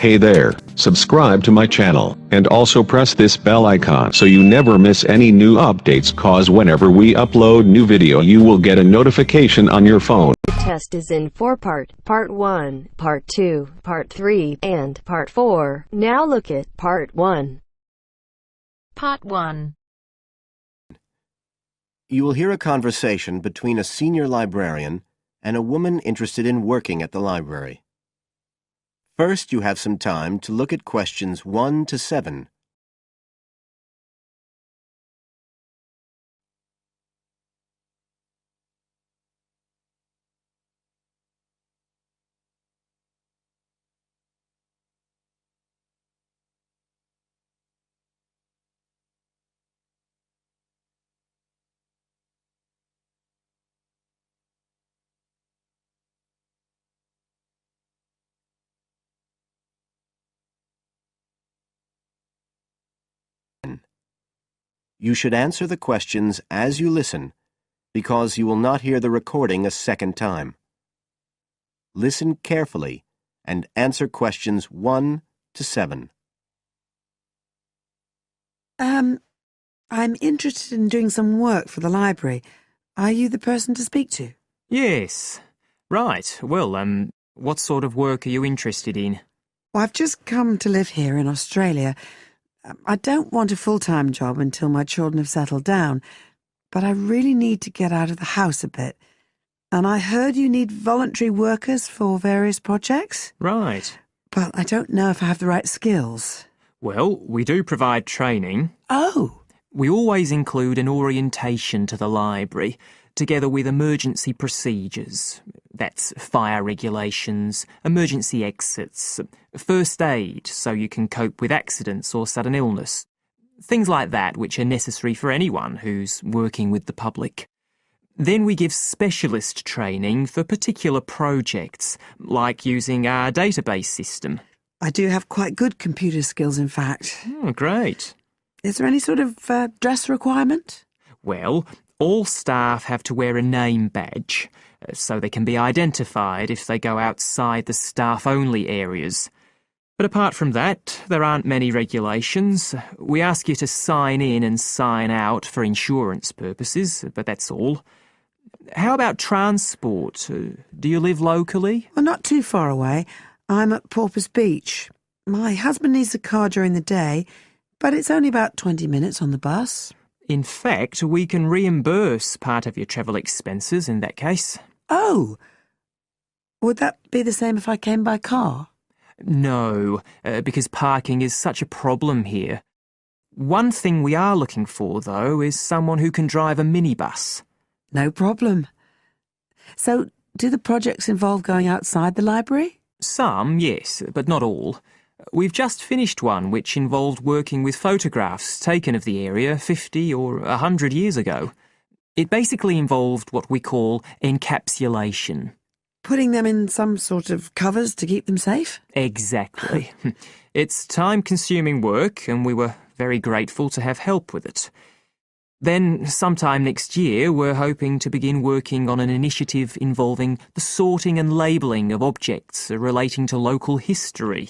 Hey there, subscribe to my channel, and also press this bell icon so you never miss any new updates, cause whenever we upload new video you will get a notification on your phone. The test is in 4 parts. Part 1, Part 2, Part 3, and Part 4. Now look at Part 1. Part 1. You will hear a conversation between a senior librarian and a woman interested in working at the library. First, you have some time to look at questions 1 to 7. You should answer the questions as you listen, because you will not hear the recording a second time. Listen carefully and answer questions 1 to 7. I'm interested in doing some work for the library. Are you the person to speak to? Yes. Right. Well, what sort of work are you interested in? Well, I've just come to live here in Australia. I don't want a full-time job until my children have settled down, but I really need to get out of the house a bit. And I heard you need voluntary workers for various projects. Right. But I don't know if I have the right skills. Well, we do provide training. Oh! We always include an orientation to the library, together with emergency procedures. That's fire regulations, emergency exits, first aid so you can cope with accidents or sudden illness. Things like that which are necessary for anyone who's working with the public. Then we give specialist training for particular projects, like using our database system. I do have quite good computer skills, in fact. Oh, great. Is there any sort of dress requirement? Well, all staff have to wear a name badge, so they can be identified if they go outside the staff-only areas. But apart from that, there aren't many regulations. We ask you to sign in and sign out for insurance purposes, but that's all. How about transport? Do you live locally? Well, not too far away. I'm at Porpoise Beach. My husband needs a car during the day, but it's only about 20 minutes on the bus. In fact, we can reimburse part of your travel expenses in that case. Oh! Would that be the same if I came by car? No, because parking is such a problem here. One thing we are looking for, though, is someone who can drive a minibus. No problem. So, do the projects involve going outside the library? Some, yes, but not all. We've just finished one which involved working with photographs taken of the area 50 or 100 years ago. It basically involved what we call encapsulation. Putting them in some sort of covers to keep them safe? Exactly. It's time-consuming work, and we were very grateful to have help with it. Then, sometime next year, we're hoping to begin working on an initiative involving the sorting and labelling of objects relating to local history.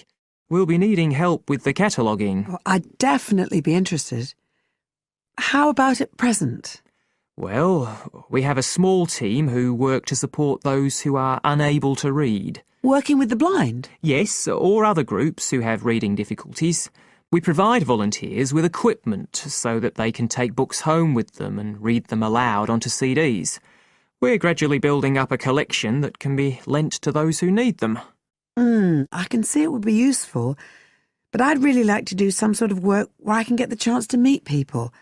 We'll be needing help with the cataloguing. Oh, I'd definitely be interested. How about at present? Well, we have a small team who work to support those who are unable to read. Working with the blind? Yes, or other groups who have reading difficulties. We provide volunteers with equipment so that they can take books home with them and read them aloud onto CDs. We're gradually building up a collection that can be lent to those who need them. I can see it would be useful, but I'd really like to do some sort of work where I can get the chance to meet people.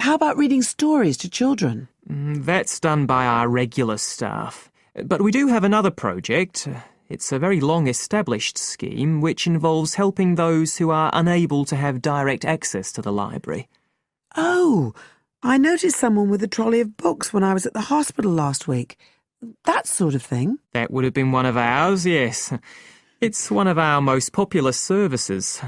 How about reading stories to children? That's done by our regular staff. But we do have another project. It's a very long-established scheme which involves helping those who are unable to have direct access to the library. Oh, I noticed someone with a trolley of books when I was at the hospital last week. That sort of thing. That would have been one of ours, yes. It's one of our most popular services.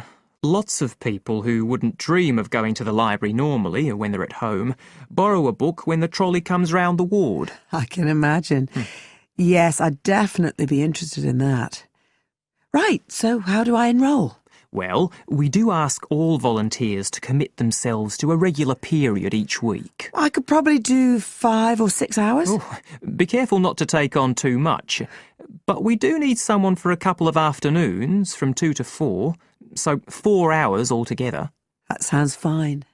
Lots of people who wouldn't dream of going to the library normally when they're at home borrow a book when the trolley comes round the ward. I can imagine. Yes, I'd definitely be interested in that. Right, so how do I enrol? Well, we do ask all volunteers to commit themselves to a regular period each week. I could probably do 5 or 6 hours. Oh, be careful not to take on too much. But we do need someone for a couple of afternoons, from 2 to 4, so 4 hours altogether. That sounds fine.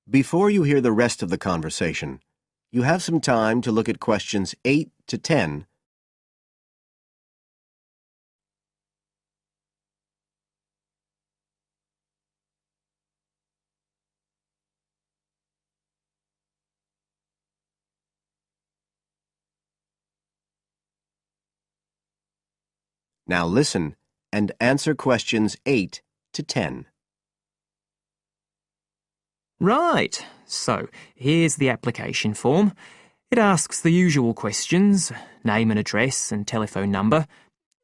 Before you hear the rest of the conversation, you have some time to look at questions 8 to 10. Now listen and answer questions 8 to 10. Right, so here's the application form. It asks the usual questions, name and address and telephone number.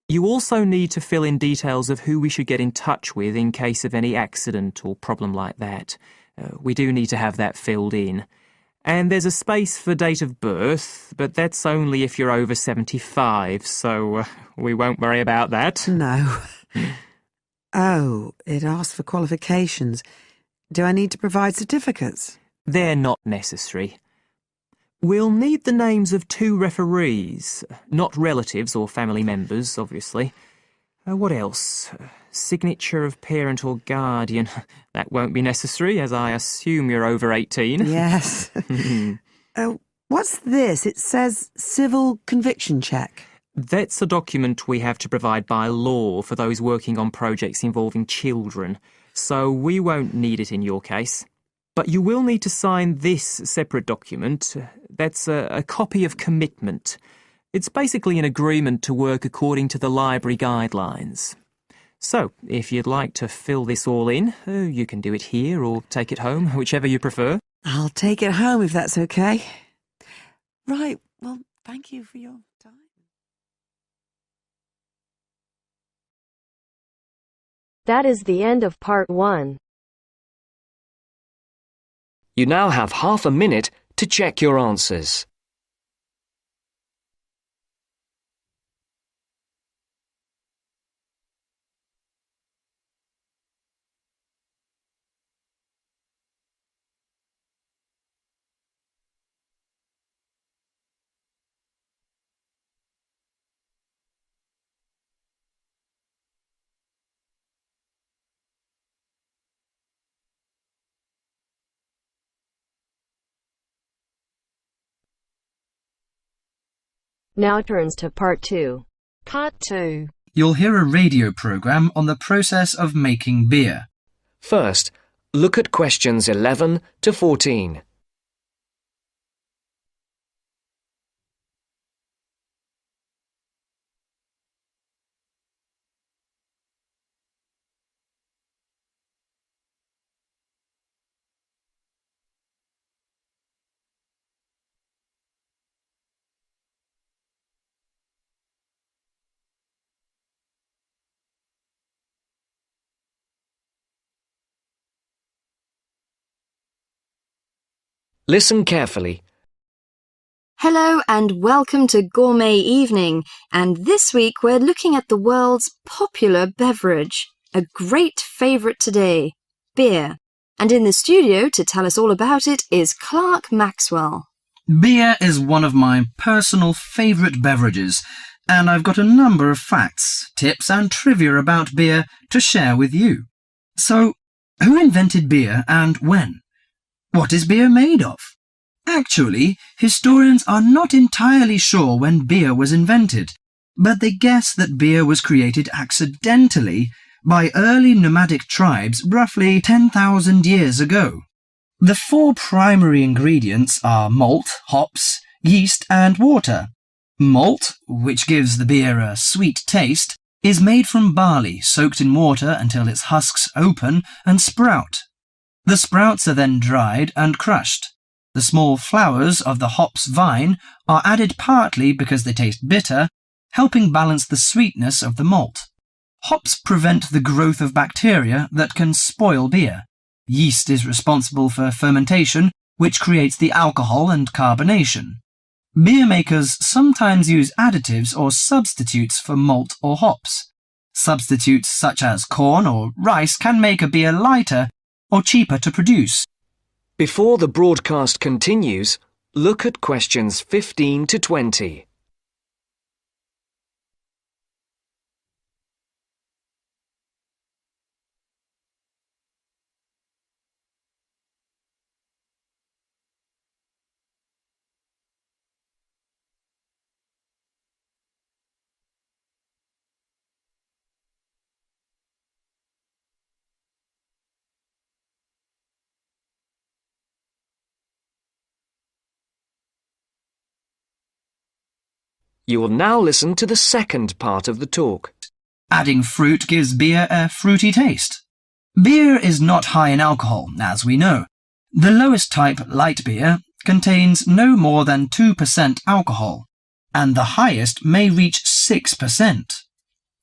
You also need to fill in details of who we should get in touch with in case of any accident or problem like that. We do need to have that filled in. And there's a space for date of birth, but that's only if you're over 75, so we won't worry about that. No. Oh, it asks for qualifications. Do I need to provide certificates? They're not necessary. We'll need the names of 2 referees, not relatives or family members, obviously. What else? Signature of parent or guardian. That won't be necessary, as I assume you're over 18. Yes. What's this? It says civil conviction check. That's a document we have to provide by law for those working on projects involving children, so we won't need it in your case. But you will need to sign this separate document. That's a copy of commitment. It's basically an agreement to work according to the library guidelines. So, if you'd like to fill this all in, you can do it here or take it home, whichever you prefer. I'll take it home if that's okay. Right, well, thank you for your time. That is the end of part 1. You now have half a minute to check your answers. Now turns to part 2. Part 2. You'll hear a radio program on the process of making beer. First, look at questions 11 to 14. Listen carefully. Hello and welcome to Gourmet Evening, and this week we're looking at the world's popular beverage, a great favourite today, beer. And in the studio to tell us all about it is Clark Maxwell. Beer is one of my personal favourite beverages, and I've got a number of facts, tips and trivia about beer to share with you. So, who invented beer and when? What is beer made of? Actually, historians are not entirely sure when beer was invented, but they guess that beer was created accidentally by early nomadic tribes roughly 10,000 years ago. The 4 primary ingredients are malt, hops, yeast and water. Malt, which gives the beer a sweet taste, is made from barley soaked in water until its husks open and sprout. The sprouts are then dried and crushed. The small flowers of the hops vine are added partly because they taste bitter, helping balance the sweetness of the malt. Hops prevent the growth of bacteria that can spoil beer. Yeast is responsible for fermentation, which creates the alcohol and carbonation. Beer makers sometimes use additives or substitutes for malt or hops. Substitutes such as corn or rice can make a beer lighter or cheaper to produce. Before the broadcast continues, look at questions 15 to 20. You will now listen to the second part of the talk. Adding fruit gives beer a fruity taste. Beer is not high in alcohol, as we know. The lowest type, light beer, contains no more than 2% alcohol, and the highest may reach 6%.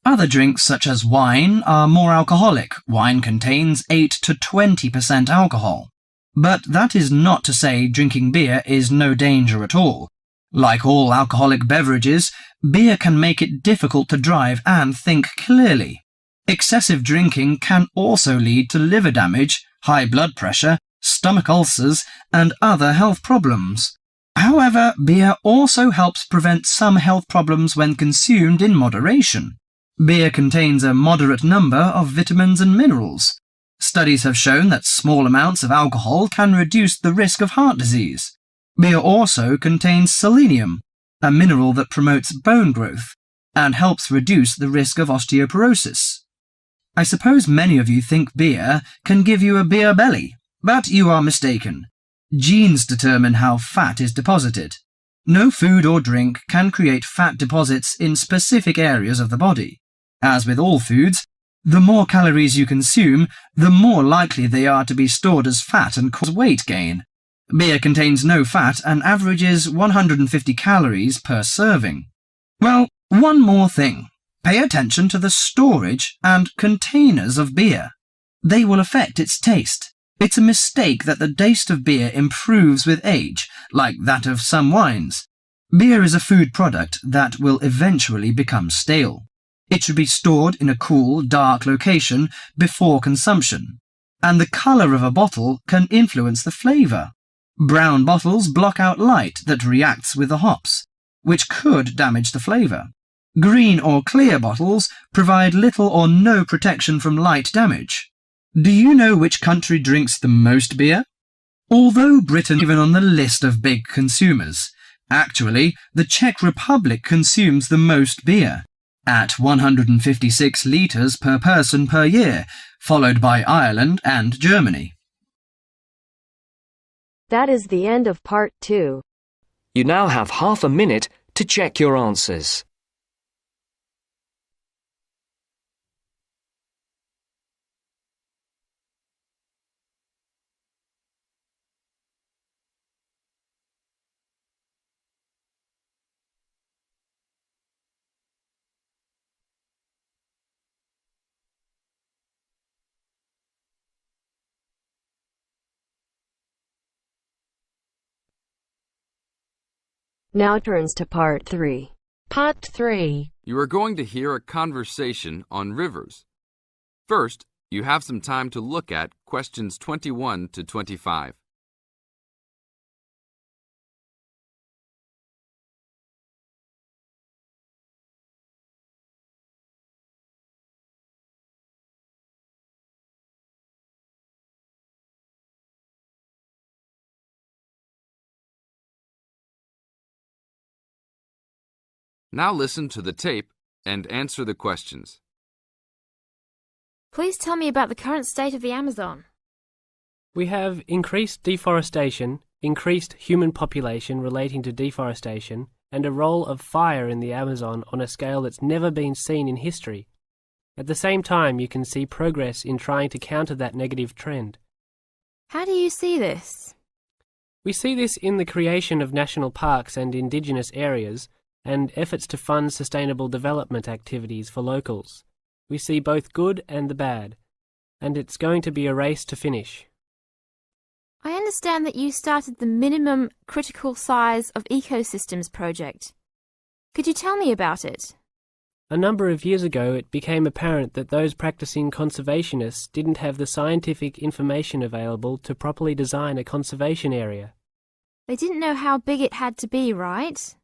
Other drinks such as wine are more alcoholic. Wine contains 8 to 20% alcohol. But that is not to say drinking beer is no danger at all. Like all alcoholic beverages, beer can make it difficult to drive and think clearly. Excessive drinking can also lead to liver damage, high blood pressure, stomach ulcers, and other health problems. However, beer also helps prevent some health problems when consumed in moderation. Beer contains a moderate number of vitamins and minerals. Studies have shown that small amounts of alcohol can reduce the risk of heart disease. Beer also contains selenium, a mineral that promotes bone growth and helps reduce the risk of osteoporosis. I suppose many of you think beer can give you a beer belly, but you are mistaken. Genes determine how fat is deposited. No food or drink can create fat deposits in specific areas of the body. As with all foods, the more calories you consume, the more likely they are to be stored as fat and cause weight gain. Beer contains no fat and averages 150 calories per serving. Well, one more thing. Pay attention to the storage and containers of beer. They will affect its taste. It's a mistake that the taste of beer improves with age, like that of some wines. Beer is a food product that will eventually become stale. It should be stored in a cool, dark location before consumption. And the color of a bottle can influence the flavor. Brown bottles block out light that reacts with the hops, which could damage the flavor. Green or clear bottles provide little or no protection from light damage. Do you know which country drinks the most beer? Although Britain is even on the list of big consumers, actually, the Czech Republic consumes the most beer, at 156 litres per person per year, followed by Ireland and Germany. That is the end of part 2. You now have half a minute to check your answers. Now turns to part 3. Part 3. You are going to hear a conversation on rivers. First, you have some time to look at questions 21 to 25. Now listen to the tape and answer the questions. Please tell me about the current state of the Amazon. We have increased deforestation, increased human population relating to deforestation, and a role of fire in the Amazon on a scale that's never been seen in history. At the same time, you can see progress in trying to counter that negative trend. How do you see this? We see this in the creation of national parks and indigenous areas, and efforts to fund sustainable development activities for locals. We see both good and the bad, and it's going to be a race to finish. I understand that you started the Minimum Critical Size of Ecosystems project. Could you tell me about it? A number of years ago, it became apparent that those practicing conservationists didn't have the scientific information available to properly design a conservation area. They didn't know how big it had to be, right?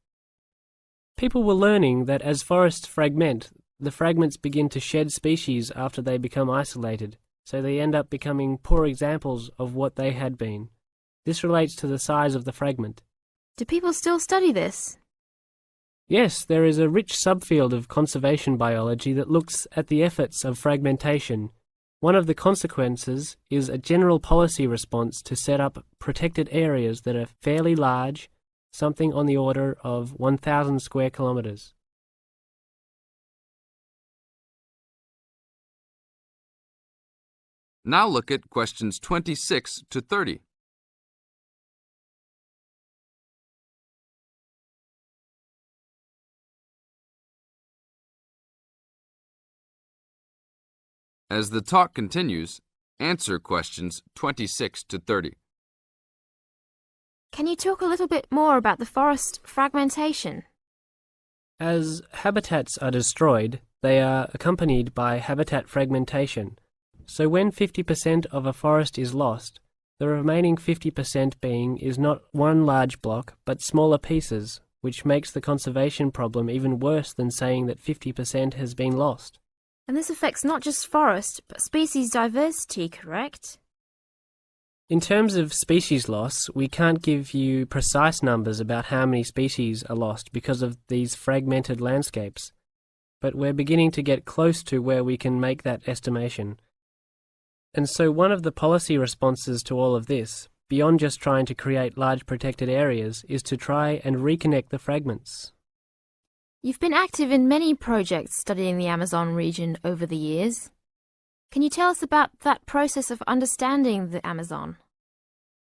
People were learning that as forests fragment, the fragments begin to shed species after they become isolated, so they end up becoming poor examples of what they had been. This relates to the size of the fragment. Do people still study this? Yes, there is a rich subfield of conservation biology that looks at the efforts of fragmentation. One of the consequences is a general policy response to set up protected areas that are fairly large, something on the order of 1,000 square kilometres. Now look at questions 26 to 30. As the talk continues, answer questions 26 to 30. Can you talk a little bit more about the forest fragmentation? As habitats are destroyed, they are accompanied by habitat fragmentation. So when 50% of a forest is lost, the remaining 50% being is not one large block, but smaller pieces, which makes the conservation problem even worse than saying that 50% has been lost. And this affects not just forest, but species diversity, correct? In terms of species loss, we can't give you precise numbers about how many species are lost because of these fragmented landscapes, but we're beginning to get close to where we can make that estimation. And so one of the policy responses to all of this, beyond just trying to create large protected areas, is to try and reconnect the fragments. You've been active in many projects studying the Amazon region over the years. Can you tell us about that process of understanding the Amazon?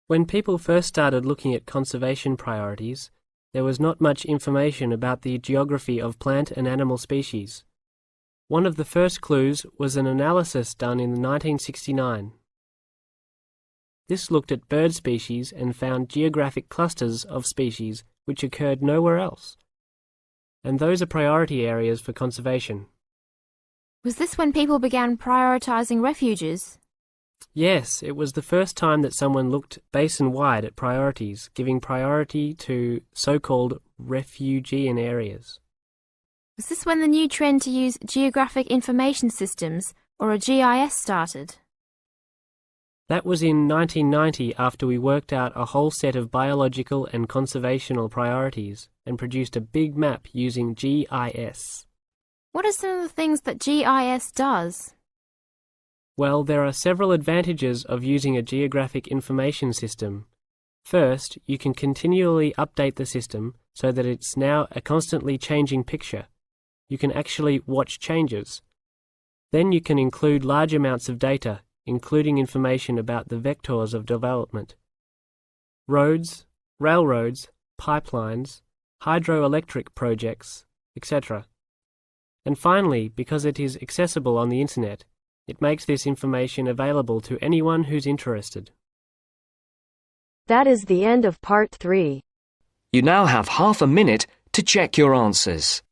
When people first started looking at conservation priorities, there was not much information about the geography of plant and animal species. One of the first clues was an analysis done in 1969. This looked at bird species and found geographic clusters of species which occurred nowhere else. And those are priority areas for conservation. Was this when people began prioritizing refuges? Yes, it was the first time that someone looked basin-wide at priorities, giving priority to so-called refugean areas. Was this when the new trend to use Geographic Information Systems, or a GIS, started? That was in 1990 after we worked out a whole set of biological and conservational priorities and produced a big map using GIS. What are some of the things that GIS does? Well, there are several advantages of using a geographic information system. First, you can continually update the system so that it's now a constantly changing picture. You can actually watch changes. Then you can include large amounts of data, including information about the vectors of development. Roads, railroads, pipelines, hydroelectric projects, etc. And finally, because it is accessible on the internet, it makes this information available to anyone who's interested. That is the end of part 3. You now have half a minute to check your answers.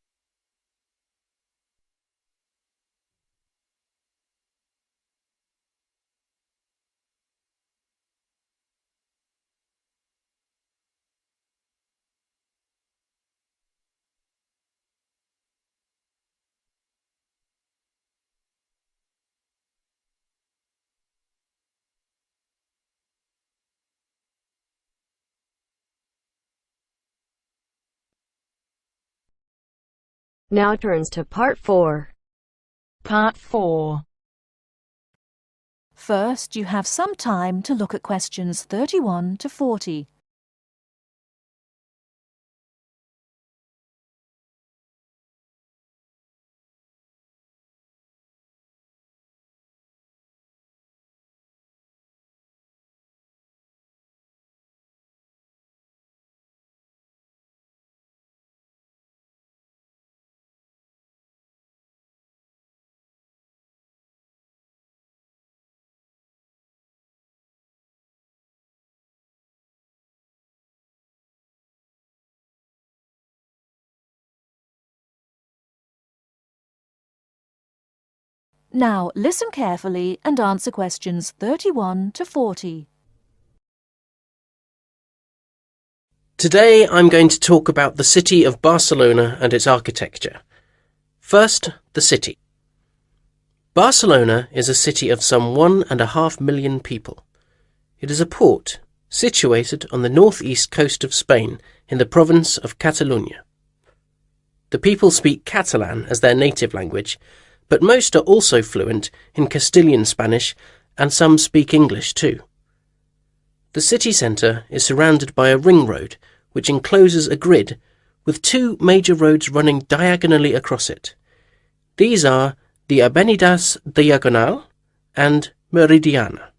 Now turns to part 4. Part 4. First, you have some time to look at questions 31 to 40. Now listen carefully and answer questions 31 to 40. Today I'm going to talk about the city of Barcelona and its architecture. First, the city. Barcelona is a city of some 1.5 million people. It is a port situated on the northeast coast of Spain in the province of Catalonia. The people speak Catalan as their native language, but most are also fluent in Castilian Spanish and some speak English too. The city centre is surrounded by a ring road which encloses a grid with two major roads running diagonally across it. These are the Avenidas Diagonal and Meridiana.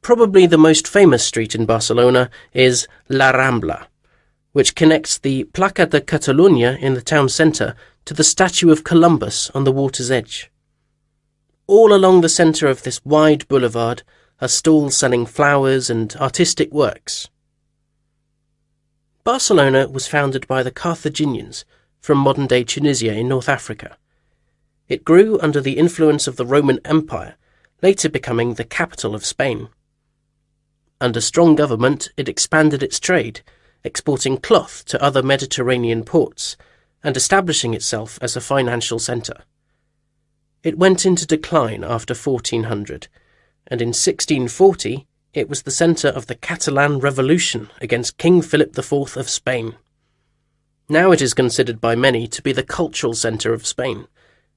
Probably the most famous street in Barcelona is La Rambla, which connects the Plaça de Catalunya in the town centre to the statue of Columbus on the water's edge. All along the centre of this wide boulevard are stalls selling flowers and artistic works. Barcelona was founded by the Carthaginians from modern-day Tunisia in North Africa. It grew under the influence of the Roman Empire, later becoming the capital of Spain. Under strong government, it expanded its trade, exporting cloth to other Mediterranean ports, and establishing itself as a financial centre. It went into decline after 1400, and in 1640 it was the centre of the Catalan Revolution against King Philip IV of Spain. Now it is considered by many to be the cultural centre of Spain,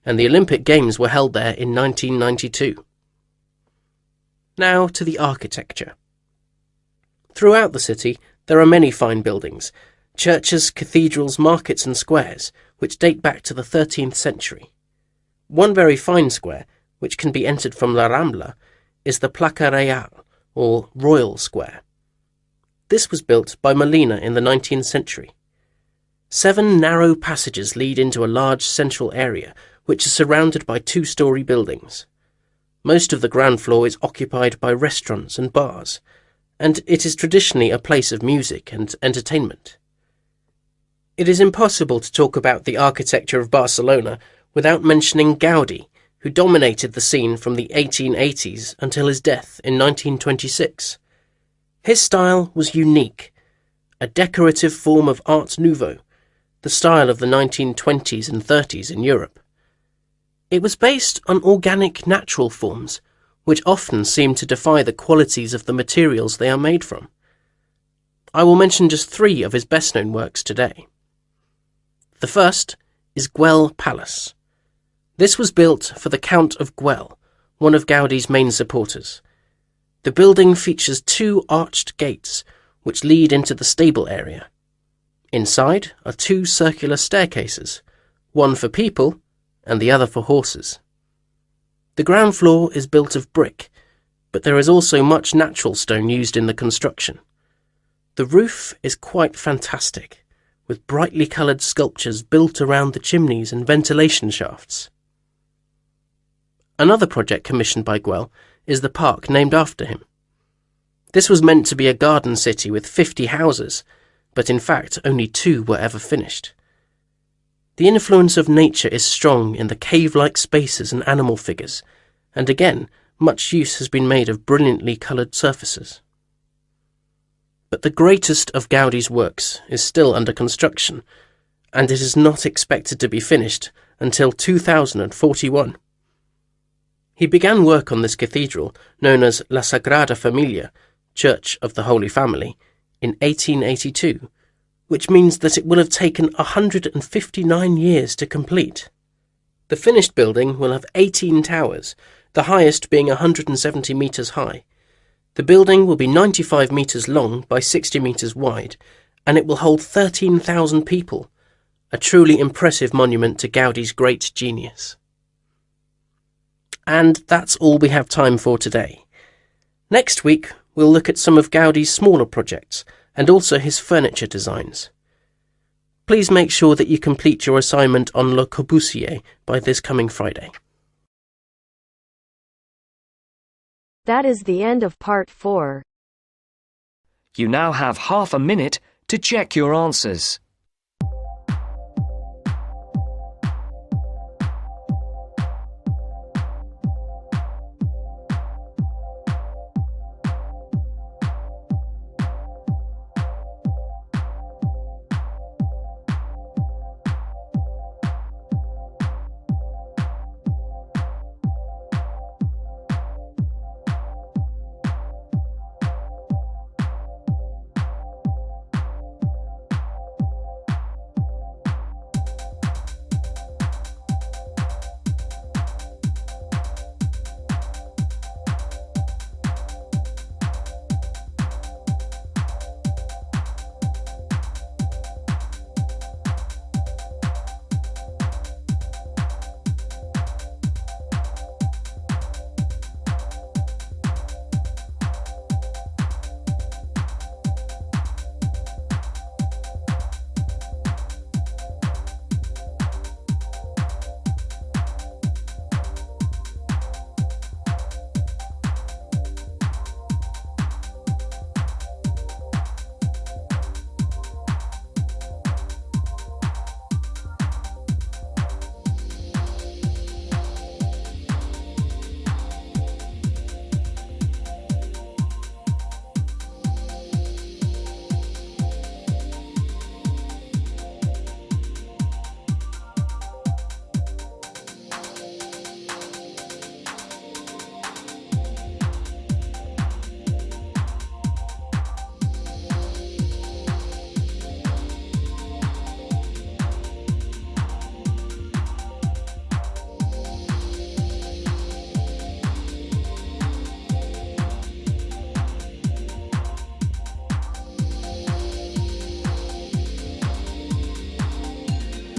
and the Olympic Games were held there in 1992. Now to the architecture. Throughout the city there are many fine buildings, churches, cathedrals, markets and squares, which date back to the 13th century. One very fine square, which can be entered from La Rambla, is the Plaça Real, or Royal Square. This was built by Molina in the 19th century. 7 narrow passages lead into a large central area, which is surrounded by 2-storey buildings. Most of the ground floor is occupied by restaurants and bars, and it is traditionally a place of music and entertainment. It is impossible to talk about the architecture of Barcelona without mentioning Gaudí, who dominated the scene from the 1880s until his death in 1926. His style was unique, a decorative form of Art Nouveau, the style of the 1920s and 30s in Europe. It was based on organic natural forms, which often seem to defy the qualities of the materials they are made from. I will mention just 3 of his best-known works today. The first is Güell Palace. This was built for the Count of Güell, one of Gaudí's main supporters. The building features 2 arched gates, which lead into the stable area. Inside are 2 circular staircases, one for people and the other for horses. The ground floor is built of brick, but there is also much natural stone used in the construction. The roof is quite fantastic, with brightly coloured sculptures built around the chimneys and ventilation shafts. Another project commissioned by Güell is the park named after him. This was meant to be a garden city with 50 houses, but in fact only 2 were ever finished. The influence of nature is strong in the cave-like spaces and animal figures, and again, much use has been made of brilliantly coloured surfaces. But the greatest of Gaudí's works is still under construction, and it is not expected to be finished until 2041. He began work on this cathedral, known as La Sagrada Familia, Church of the Holy Family, in 1882, which means that it will have taken 159 years to complete. The finished building will have 18 towers, the highest being 170 metres high. The building will be 95 metres long by 60 metres wide, and it will hold 13,000 people, a truly impressive monument to Gaudí's great genius. And that's all we have time for today. Next week, we'll look at some of Gaudí's smaller projects, and also his furniture designs. Please make sure that you complete your assignment on Le Corbusier by this coming Friday. That is the end of part 4. You now have half a minute to check your answers.